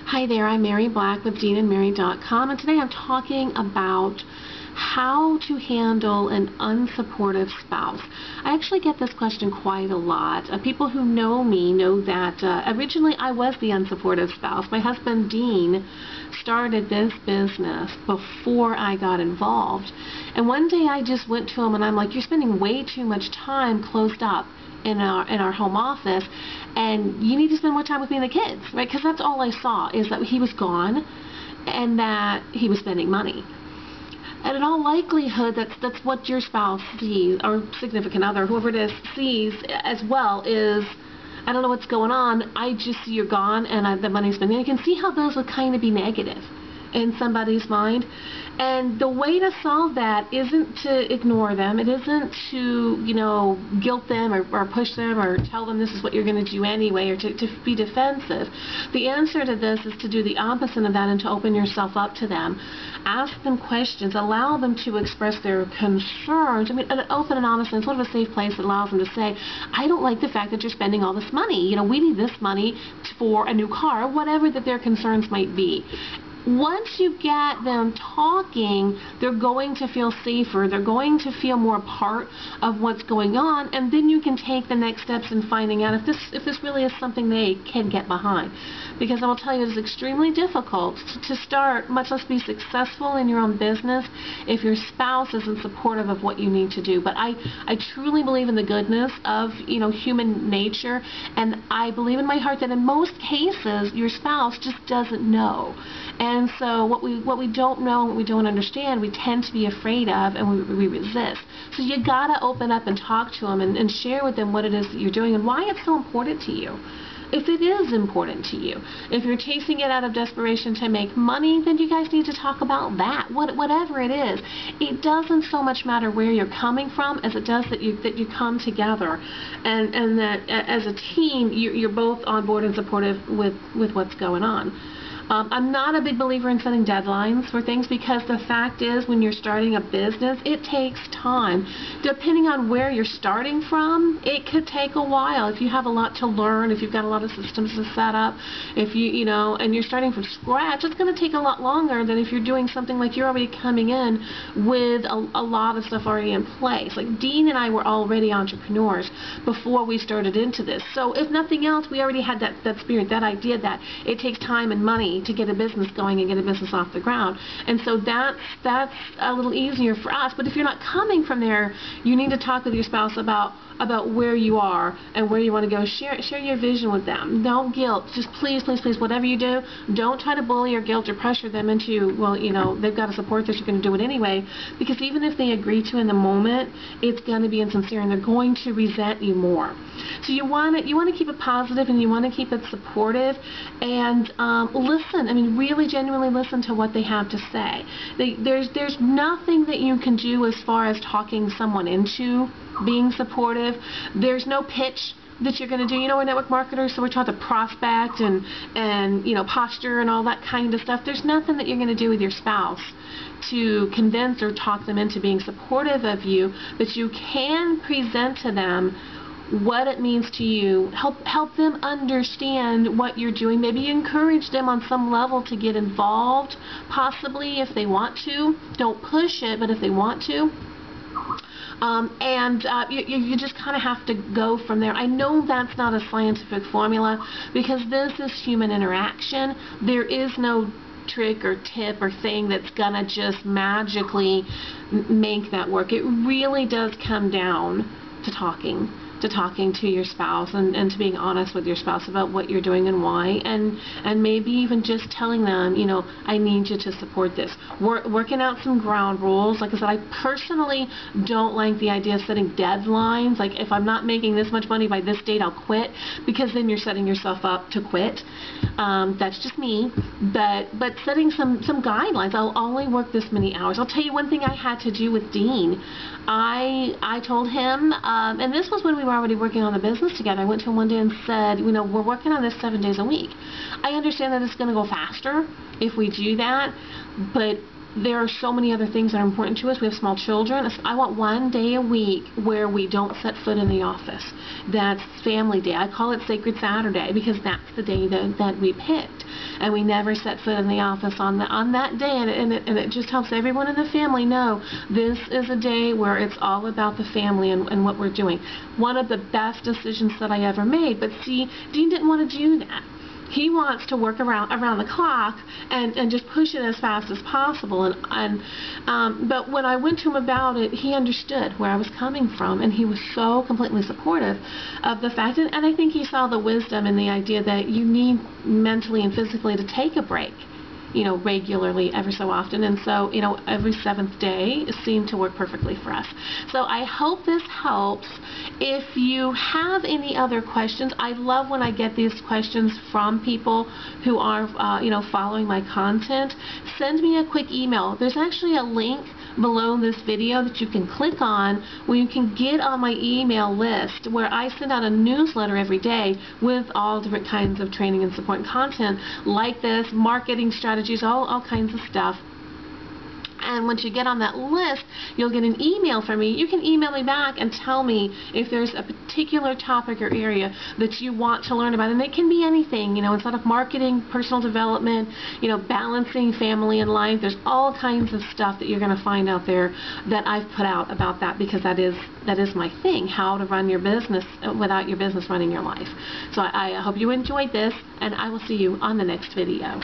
Hi there, I'm Mary Black with DeanandMary.com, and today I'm talking about how to handle an unsupportive spouse. I actually get this question quite a lot. People who know me know that originally I was the unsupportive spouse. My husband, Dean, started this business before I got involved. And one day I just went to him and I'm like, you're spending way too much time closed up in our home office, and you need to spend more time with me and the kids, right? Because that's all I saw, is that he was gone and that he was spending money. And in all likelihood, that's what your spouse sees, or significant other, whoever it is, sees as well, is, I don't know what's going on, I just see you're gone and the money's spent. And you can see how those would kind of be negative in somebody's mind. And the way to solve that isn't to ignore them. It isn't to, guilt them or push them or tell them this is what you're going to do anyway, or to be defensive. The answer to this is to do the opposite of that and to open yourself up to them. Ask them questions. Allow them to express their concerns. I mean, an open and honest and sort of a safe place that allows them to say, I don't like the fact that you're spending all this money. We need this money for a new car, whatever that their concerns might be. Once you get them talking, they're going to feel safer. They're going to feel more part of what's going on, and then you can take the next steps in finding out if this really is something they can get behind. Because I will tell you, it's extremely difficult to start, much less be successful in your own business, if your spouse isn't supportive of what you need to do. But I truly believe in the goodness of human nature, and I believe in my heart that in most cases your spouse just doesn't know. And so what we don't know, what we don't understand, we tend to be afraid of, and we resist. So you gotta open up and talk to them and share with them what it is that you're doing and why it's so important to you. If it is important to you, if you're chasing it out of desperation to make money, then you guys need to talk about that. Whatever it is, it doesn't so much matter where you're coming from as it does that you come together, and that as a team you're both on board and supportive with what's going on. I'm not a big believer in setting deadlines for things, because the fact is, when you're starting a business, it takes time. Depending on where you're starting from, it could take a while. If you have a lot to learn, if you've got a lot of systems to set up, if and you're starting from scratch, it's going to take a lot longer than if you're doing something like you're already coming in with a lot of stuff already in place. Like Dean and I were already entrepreneurs before we started into this. So if nothing else, we already had that spirit, that idea that it takes time and money to get a business going and get a business off the ground. And so that's a little easier for us. But if you're not coming from there, you need to talk with your spouse about where you are and where you want to go. Share your vision with them. Don't guilt. Just please, whatever you do, don't try to bully or guilt or pressure them into, well, they've got to support this, you're going to do it anyway. Because even if they agree to in the moment, it's going to be insincere and they're going to resent you more. So you want to keep it positive and you want to keep it supportive, and listen. I mean, really genuinely listen to what they have to say. There's nothing that you can do as far as talking someone into being supportive. There's no pitch that you're going to do. We're network marketers, so we're taught to prospect and posture and all that kind of stuff. There's nothing that you're going to do with your spouse to convince or talk them into being supportive of you, but you can present to them what it means to you. Help them understand what you're doing. Maybe encourage them on some level to get involved, possibly if they want to. Don't push it, but if they want to. You just kind of have to go from there. I know that's not a scientific formula, because this is human interaction. There is no trick or tip or thing that's gonna just magically make that work. It really does come down to talking to your spouse and to being honest with your spouse about what you're doing and why, and maybe even just telling them, I need you to support this. Working out some ground rules. Like I said, I personally don't like the idea of setting deadlines. Like, if I'm not making this much money by this date, I'll quit, because then you're setting yourself up to quit. That's just me. But setting some guidelines. I'll only work this many hours. I'll tell you one thing I had to do with Dean. I told him, and this was when we were already working on the business together. I went to him one day and said, we're working on this 7 days a week. I understand that it's going to go faster if we do that, but there are so many other things that are important to us. We have small children. I want 1 day a week where we don't set foot in the office. That's family day. I call it Sacred Saturday because that's the day that we picked. and we never set foot in the office on that day, and it just helps everyone in the family know this is a day where it's all about the family and what we're doing. One of the best decisions that I ever made, but see, Dean didn't want to do that. He wants to work around the clock and just push it as fast as possible. But when I went to him about it, he understood where I was coming from, and he was so completely supportive of the fact. And I think he saw the wisdom in the idea that you need mentally and physically to take a break, regularly, every so often. And so, every 7th day seemed to work perfectly for us. So I hope this helps. If you have any other questions, I love when I get these questions from people who are, following my content. Send me a quick email. There's actually a link below this video that you can click on where you can get on my email list, where I send out a newsletter every day with all different kinds of training and support and content like this, marketing strategies, all kinds of stuff. And once you get on that list, you'll get an email from me. You can email me back and tell me if there's a particular topic or area that you want to learn about. And it can be anything, instead of marketing, personal development, balancing family and life. There's all kinds of stuff that you're going to find out there that I've put out about that, because that is my thing, how to run your business without your business running your life. So I hope you enjoyed this, and I will see you on the next video.